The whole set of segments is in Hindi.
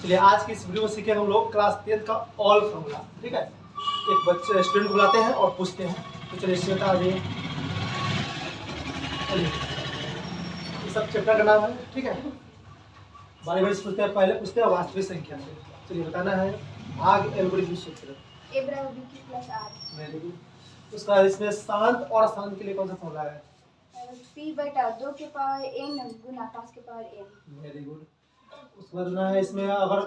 चलिए आज की इस वीडियो में सीखेंगे हम लोग क्लास 10 का ऑल फॉर्मूला। ठीक है, एक बच्चे स्टूडेंट को बुलाते हैं और पूछते हैं। तो चलिए श्वेता आ जाइए। चलिए ये सब चैप्टर का नाम है। ठीक है, बारी बारी से पूछते हैं, पहले पूछते हैं वास्तविक संख्या से। चलिए बताना है भाग एल्गोरिथम सूत्र। a बराबर b की प्लस r। Very good. उसका इसमें शांत और अशांत के लिए कौन सा फॉर्मूला है? p बटा 2 के पावर n गुना 5 के पावर n। Very good. उसके बाद ना है इसमें अगर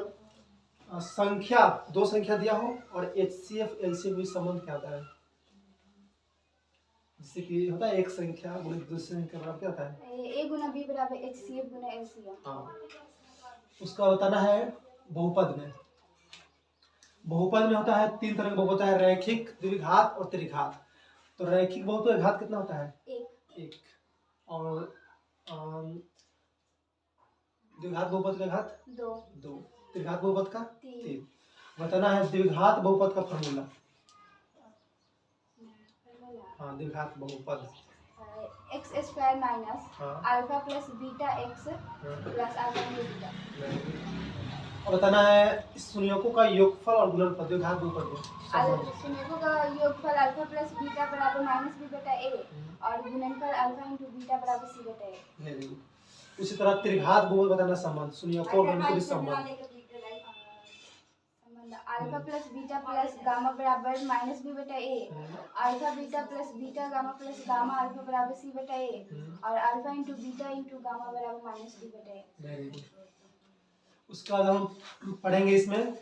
संख्या दो संख्या दिया हो और HCF LCM में संबंध क्या होता है? जैसे कि होता है एक संख्या गुणित दूसरी संख्या बराबर क्या होता है? a गुना b बराबर HCF गुना LCM। हाँ, उसका बताना है बहुपद में। बहुपद में होता है तीन तरह का बहुपद होता है, रैखिक, द्विघात और त्रिघात। तो रैखिक बहुपद का घात कितना होता है? एक। और द्विघात बहुपद का घात दो। त्रिघात बहुपद का तीन। बताना है द्विघात बहुपद का फॉर्मूला। हाँ, द्विघात बहुपद x स्क्वायर माइनस हाँ alpha plus beta x plus alpha into beta. और बताना है इस संयुग्मों का योगफल और गुणनफल द्विघात बहुपद में। संयुग्मों का योगफल अल्फा प्लस बीटा बराबर माइनस b बटा a और गुणनफल अल्फा इंटू बीटा बराबर c बटा a। Very good. उसी तरह त्रिघात बहुपद बताना संबंध, संयुग्मों और गुणनफल के संबंध। Alpha plus beta plus gamma बराबर माइनस b बटा a, alpha beta plus beta gamma plus gamma alpha बराबर c बटा a और alpha into beta into gamma बराबर माइनस b बटा a। Very good. उसका बाद हम पढ़ेंगे इसमें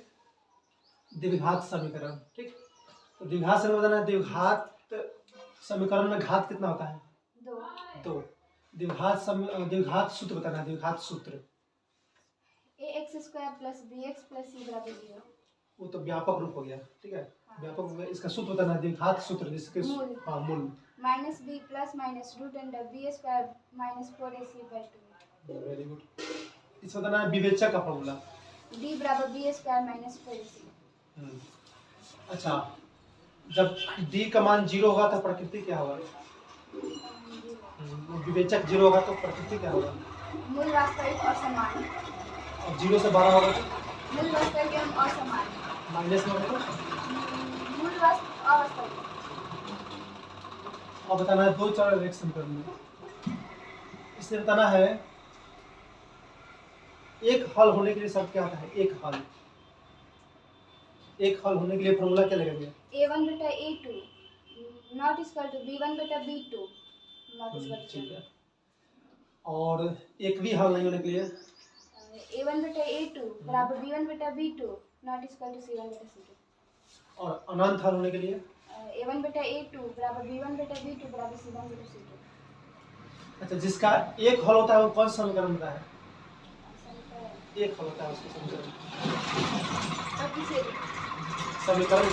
द्विघात समीकरण। ठीक, तो द्विघात समीकरण बताना है द्विघात समीकरण में घात कितना होता है? दो। द्विघात सूत्र बताना है, द्विघात सूत्र। ax square plus bx plus c बराबर 0। वो तो व्यापक रूप हो गया। ठीक है, व्यापक रूप में इसका सूत्र बताना है द्विघात सूत्र, जिसके मूल minus b plus minus root under b square minus 4ac by 2। Very good. इस बताना है विवेचक का फॉर्मूला। d बराबर b स्क्वायर माइनस 4ac। अच्छा, जब d का मान 0 होगा तो प्रकृति क्या होगा? विवेचक 0 होगा तो प्रकृति क्या होगा? मूल वास्तविक और समान। और 0 से 12 होगा तो मूल वास्तविक एवं असमान। माइनस में होगा मूल वास्तविक अवास्तविक। और बताना है दो चर एक समीकरण में। इससे बताना है एक हल होने के लिए शर्त क्या होता है? एक हल होने के लिए फॉर्मूला क्या लगेगा? a1 बटा a2 not equal to b1 बटा b2 नॉट इक्वल टू। और एक भी हल नहीं होने के लिए a1 बटा a2 बराबर b1 बटा b2 not equal to c1 बटा c2। और अनंत हल होने के लिए a1 बटा a2 बराबर b1 बटा b2 बराबर c1 बटा c2। अच्छा, जिसका एक हल होता है वो कौन सा समीकरण होता है? एक हल होता है उसका समीकरण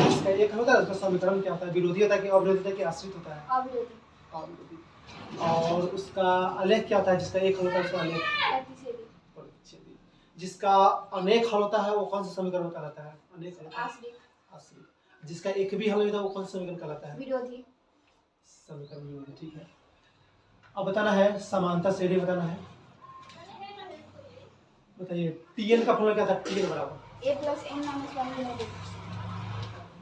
इसका एक हल होता है, उसका समीकरण क्या होता है? विरोधी होता है कि अविरोधी होता है कि आश्रित होता है? अविरोधी। और उसका आलेख क्या होता है? जिसका एक हल होता है उसका आलेख प्रतिच्छेदी। जिसका अनेक हल होता है वो कौन सा समीकरण कहलाता है? अनेक हल आश्रित। जिसका एक भी हल होता है वो कौन सा समीकरण कहलाता है? विरोधी समीकरण विरोधी। ठीक है, अब बताना है समांतर श्रेणी बताना है। बताइए Tn का फॉर्मूला क्या था? Tn बराबर a प्लस n माइनस 1 गुना 2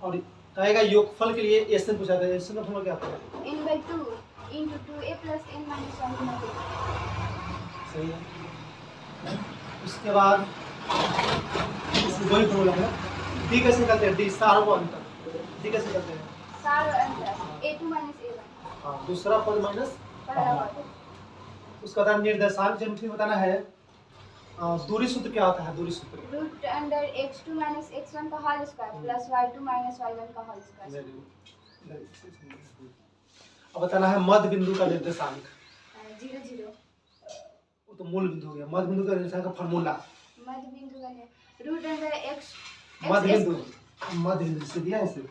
और कहेगा योगफल के लिए Sn पूछा था, Sn का फॉर्मूला क्या होता है? n by 2 into 2a plus n minus 1 गुना 2। सही है। उसके बाद इसमें दो ही फॉर्मूला है। D कैसे निकालते हैं? D सार व अंतर। D कैसे निकालते हैं? सार अंतर a2 minus a1। हाँ, दूसरा पद माइनस पहला पद। उसका बाद निर्देशांक ज्यामिति बताना है। दूरी सूत्र क्या होता है? दूरी सूत्र root under x2 minus x1 का whole square plus y2 minus y1 का होल स्क्वायर। अब बताना है मध्य बिंदु का निर्देशांक। 0 0। वो तो मूल बिंदु हो गया। मध्य बिंदु का निर्देशांक का फॉर्मूला मध्य बिंदु का रूट अंडर x मध्य बिंदु से दिया है इसे।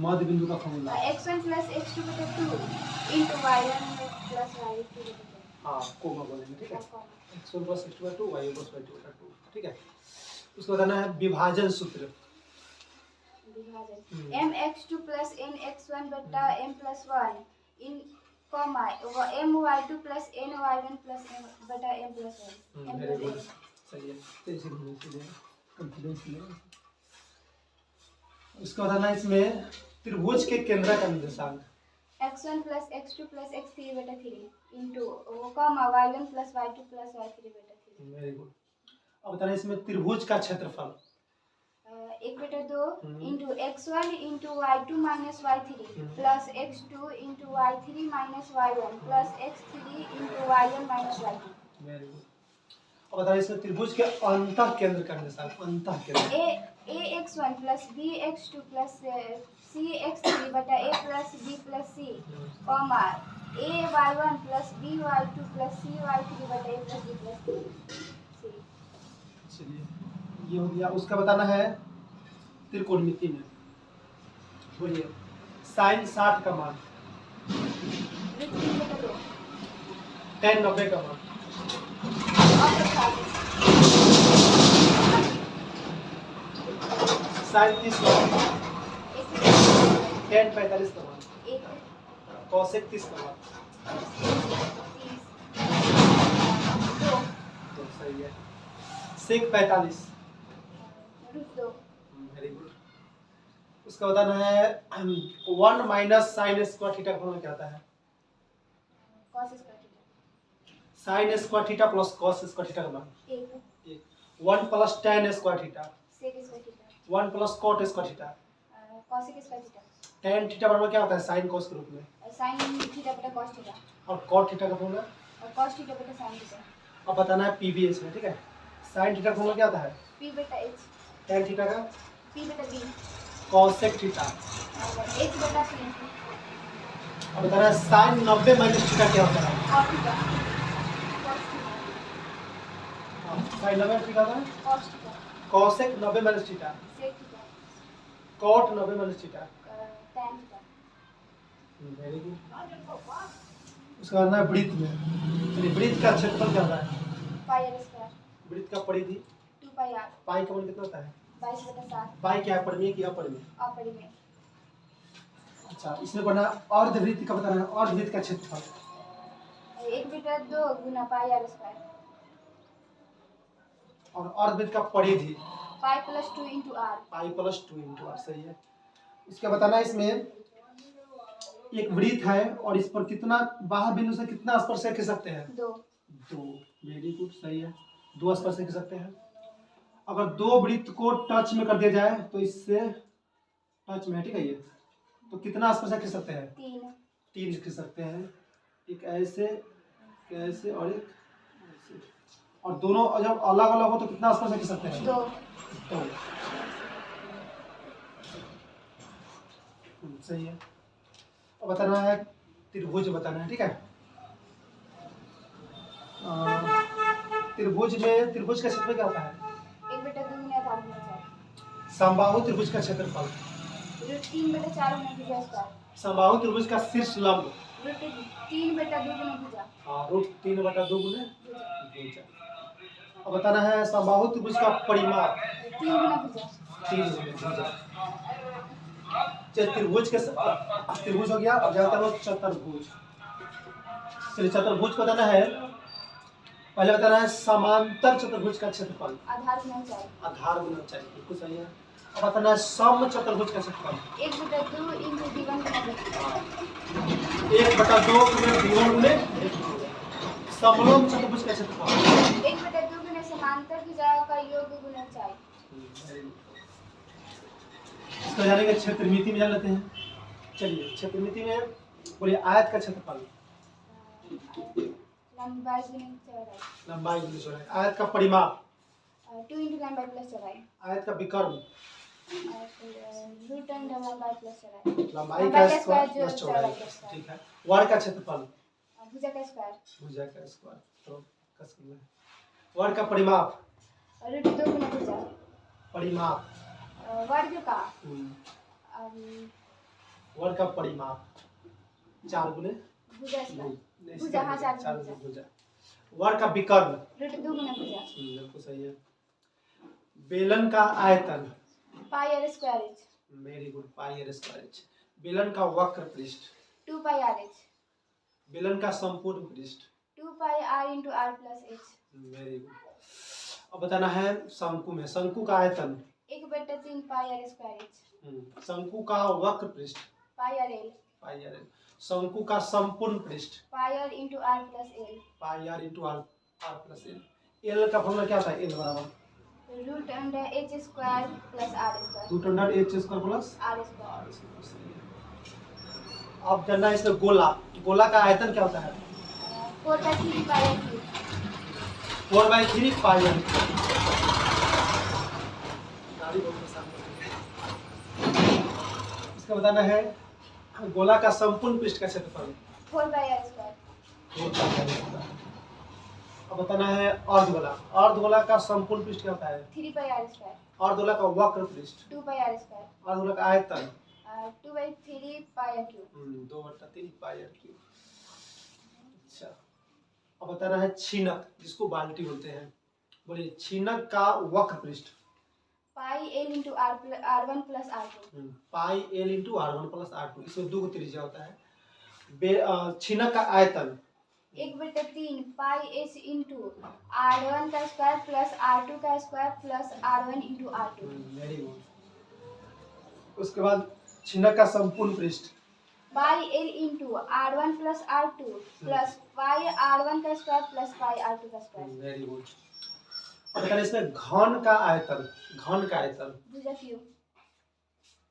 मध्य बिंदु का फॉर्मूला x1 plus x2 बटा 2 into y1 plus y2 बटा 2। हाँ, कोमा बोलेंगे। ठीक है, x1 plus x2 बटा 2 y1 plus y2 बटा 2। ठीक है, उसको बताना है विभाजन सूत्र। mx2 plus nx1 बटा m plus 1 n comma my2 plus ny1 plus बटा m plus 1 m very good, plus सही है। तेजी घूमने के लिए कॉन्फिडेंस ले। उसका बताना इसमें त्रिभुज के केंद्र का निर्देशांक x1 plus x2 plus x3 बटा 3 इंटू वो comma y1 plus y2 plus y3 बटा 3। Very good. अब बताना इसमें त्रिभुज का क्षेत्रफल 1/2 into x1 into y2 minus y3 plus x2 into y3 minus y1 plus x3 into y1 minus y2। Very good. अब बताना इसमें त्रिभुज के अंतः केंद्र का निर्देशांक अंतः केंद्र ax1 plus bx2 plus cx3 बटा a plus b plus c comma ay1 plus by2 plus cy3 बटा a plus b plus c। चलिए ये हो गया। उसका बताना है त्रिकोणमिति में, बोलिए साइन 60 का मान, tan 90 का मान, साइन 30 का मान, tan 45 का मान, cosec 30 का मान। तो सही है। sec 45। Very good. उसका बताना है 1 माइनस साइन स्क्वायर थीटा का फॉर्मूला क्या होता है? Sine square theta plus cos square theta का मान 1 plus tan square theta 1 plus cot square theta tan theta बराबर क्या होता है साइन कॉस के रूप में? साइन थीटा बटा कॉस थीटा और कॉट थीटा का फॉर्मूला और कॉस थीटा बटा साइन थीटा। अब बताना है पीवीएस में, ठीक है। साइन थीटा का फॉर्मूला क्या होता है? p बटा h tan थीटा का p बटा b cosec थीटा। h बटा p अब बताना है साइन 90 माइनस थीटा क्या होता है? cos थीटा साइन 90 थीटा का cos theta cosec 90 minus theta, sec theta cot 90 minus theta. tan theta. Very good. उसका बताना है वृत्त में, चलिए वृत्त का क्षेत्रफल क्या होता है? पाई r स्क्वायर वृत्त का परिधि 2 पाई r पाई का मान कितना होता है? 22/7 पाई क्या है, परिमेय कि अपरिमेय? अपरिमेय। अच्छा, इसमें पढ़ना अर्धवृत्त का बताना है, अर्धवृत्त का क्षेत्रफल 1/2 गुना पाई r स्क्वायर और अर्धवृत्त का परिधि pi plus 2 into r pi plus 2 into r. सही है। इसका बताना है इसमें एक वृत्त है और इस पर कितना बाहर बिंदु से कितना स्पर्शक खींच सकते हैं? 2 2। वेरी गुड, सही है। 2 स्पर्शक खींच सकते हैं। अगर 2 वृत्त को टच में कर दिया जाए तो इससे टच में, ठीक है, ये तो कितना स्पर्शक खींच सकते हैं? 3 खींच सकते हैं। एक ऐसे और एक ऐसे, और दोनों जब अलग अलग हो तो कितना स्पर्शक खींच सकते हैं? 2 सही है। अब बताना है त्रिभुज बताना है, ठीक है। त्रिभुज में त्रिभुज का क्षेत्रफल क्या होता है? 1/2 गुना 4 गुना 4 समबाहु त्रिभुज का क्षेत्रफल 3/4 गुना भुजा स्क्वायर समबाहु त्रिभुज का शीर्ष लंब 3/2 गुना भुजा √3/2 गुना भुजा। अब बताना है समबाहु त्रिभुज का परिमाप 3 गुना भुजा 3 गुना भुजा। त्रिभुज के त्रिभुज हो गया। अब जाता है चतुर्भुज। चलिए चतुर्भुज को बताना है, पहले बताना है समांतर चतुर्भुज का क्षेत्रफल आधार गुना ऊंचाई आधार गुना ऊंचाई, बिल्कुल सही है। अब बताना है सम चतुर्भुज का क्षेत्रफल 1/2 इंटू d1 गुना d2 1/2 गुना d1 गुना समलंब चतुर्भुज का क्षेत्रफल 1/2 गुना समांतर भुजा का योग गुना ऊंचाई। इसको जानेंगे क्षेत्रमिति में, जान लेते हैं। चलिए क्षेत्रमिति में बोलिए आयत का क्षेत्रफल लंबाई गुना चौड़ाई लंबाई गुना चौड़ाई। आयत का परिमाप 2 इंटू लंबाई प्लस चौड़ाई आयत का विकर्ण रूट अंडर लंबाई प्लस चौड़ाई लंबाई का स्क्वायर जो प्लस चौड़ाई, का स्क्वायर। ठीक है। वर्ग का क्षेत्रफल भुजा का स्क्वायर भुजा का स्क्वायर, तो कस करना है। वर्ग का परिमाप √2 गुना भुजा परिमाप वर्ग का वर्ग का परिमाप 4 गुने भुजा स्क्वायर नहीं, भुजा, हाँ, 4 4 भुजा। भुजा। वर्ग का विकर्ण √2 गुना भुजा बिल्कुल सही है। बेलन का आयतन pi r square h very good pi r square. बेलन का वक्र पृष्ठ 2 पाई r h बेलन का संपूर्ण पृष्ठ 2 pi r into r plus h। Very good. अब बताना है शंकु में, शंकु का आयतन 1/3 pi r square h। शंकु का वक्र पृष्ठ pi r l। Pi R L. शंकु का संपूर्ण पृष्ठ pi r into r plus l। Pi r into r r plus l. L का फॉर्मूला क्या होता है? एल बराबर root under h square plus r square। Root under h square plus r square। अब जानना है इसमें गोला, गोला का आयतन क्या होता है? 4/3 pi r cube। 4/3 pi r. इसका बताना है गोला का संपूर्ण पृष्ठ का क्षेत्रफल 4 pi r square। अब बताना है अर्धगोला, अर्धगोला का संपूर्ण पृष्ठ क्या होता है? 3 pi r square। अर्धगोला का वक्र पृष्ठ 2 pi r square। अर्धगोला का आयतन 2/3 pi r cube। 2/3 pi r cube. अच्छा, अब बताना है छीनक, जिसको बाल्टी बोलते हैं। बोलिए, छीनक का वक्र पृष्ठ pi l into r1 plus r2। Pi l into r one plus r two. इसमें दो त्रिज्या होता है। छीनक का आयतन 1/3 pi h into r1 का स्क्वायर प्लस r2 का square plus r1 into r2। Very good. उसके बाद छीनक का संपूर्ण पृष्ठ pi l into r1 plus r2 plus pi r1 का स्क्वायर प्लस pi r2 का स्क्वायर। Very good. अब बताना इसमें घन का आयतन, घन का आयतन भुजा क्यूब।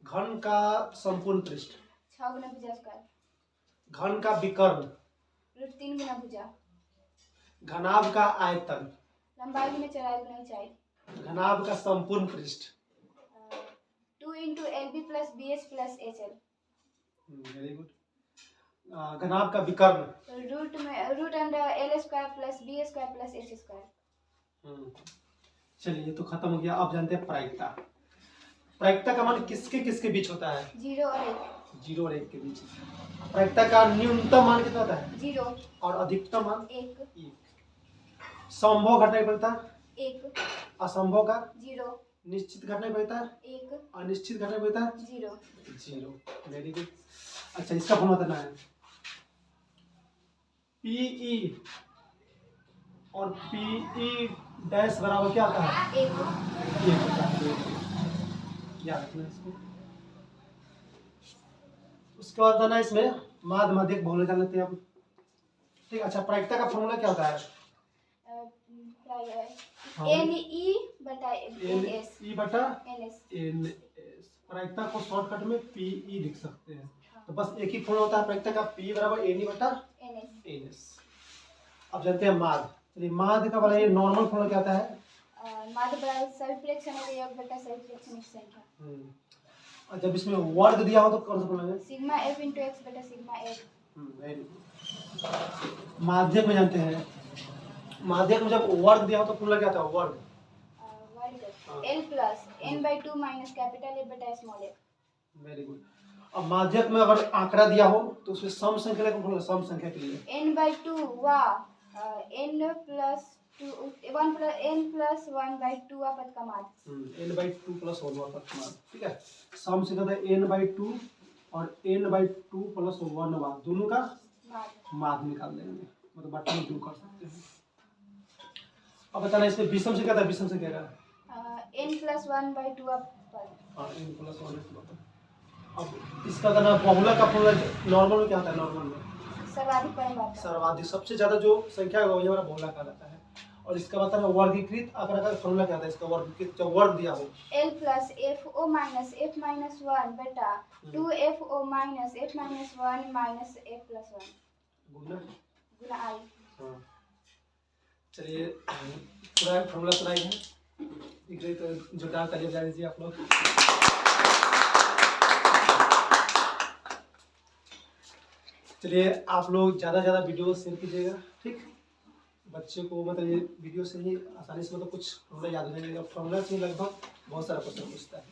घन का संपूर्ण पृष्ठ 6 गुना भुजा स्क्वायर। घन का विकर्ण रूट 3 गुना भुजा। घनाभ का आयतन लंबाई गुना चौड़ाई गुना ऊंचाई। घनाभ का संपूर्ण पृष्ठ 2 into lb plus bh plus hl। Very good. घनाभ का विकर्ण root under l square plus b square plus h square. चलिए, तो खत्म हो गया। अब जानते हैं प्रायिकता। प्रायिकता का मान किसके किसके बीच होता है? 0 और 1। 0 और 1 के बीच। प्रायिकता का न्यूनतम मान कितना होता है? 0 और अधिकतम मान 1। संभव घटना की प्रायिकता 1। असंभव का 0। निश्चित घटना की प्रायिकता 1। अनिश्चित घटना की प्रायिकता 0। 0। Very good. अच्छा, इसका फॉर्मूला बताना है। पीई और पीई डैश बराबर क्या आता है? 1। याद रखना इसको। उसके बाद बताना इसमें माध्य माध्यक बहुलक जान लेते हैं अब। ठीक। अच्छा, प्रायिकता का फॉर्मूला क्या होता है? n e बटा n s। ई बटा n s। N S. प्रायिकता को शॉर्टकट में पीई लिख सकते हैं। तो बस एक ही फॉर्मूला होता है प्रायिकता का, पी बराबर एन ई बटा n s। N S. अब जानते हैं माध्य। चलिए, माध्य का वाला ये नॉर्मल फॉर्मूला क्या होता है? माध्य बराबर सभी प्रेक्षणों का योग बटा सभी प्रेक्षणों की संख्या। और जब इसमें वर्ग दिया हो तो कौन सा फॉर्मूला है? सिग्मा f into x बटा सिग्मा f। Very good. माध्यक में जानते हैं, माध्यक में जब वर्ग दिया हो तो फॉर्मूला क्या होता है? वर्ग l plus n/2 minus capital F बटा स्मॉल f। Very good. अब माध्यक में अगर आंकड़ा दिया हो तो उसमें सम संख्या का फॉर्मूला, सम संख्या के लिए n/2 वा n plus 2 1 plus n plus 1/2 वा पद का मान। n/2 प्लस 1 पद का मान। ठीक है। सम से कहता है n/2 और n/2 प्लस 1 दोनों का माध्य निकाल देंगे, मतलब बटा में जो कर सकते हैं। अब बताना इसमें विषम से क्या था? विषम से क्या था? n plus 1/2 पद। हाँ, n प्लस 1 पद। अब इसका बताना बहुलक का फॉर्मूला नॉर्मल में क्या होता है? नॉर्मल में सर्वाधिक परिमाप। सर्वाधिक, सबसे ज्यादा जो संख्या है वही हमारा बहुलक कहलाता है। और इसका बताना वर्गीकृत आंकड़ा का फॉर्मूला क्या होता है? इसका वर्गीकृत जब वर्ग दिया हो l plus fo minus f minus 1 बटा 2fo minus f minus 1 minus f plus 1 Guna i। हाँ। चलिए, पूरा फॉर्मूला सुनाइए। तो जोरदार तालियां बजा दीजिए आप लोग। चलिए, आप लोग ज़्यादा ज़्यादा वीडियो शेयर कीजिएगा। ठीक, बच्चे को मतलब ये वीडियो से ही आसानी से मतलब कुछ फॉर्मूला याद हो जाएगा। फॉर्मूला से लगभग बहुत सारा क्वेश्चन पूछता है।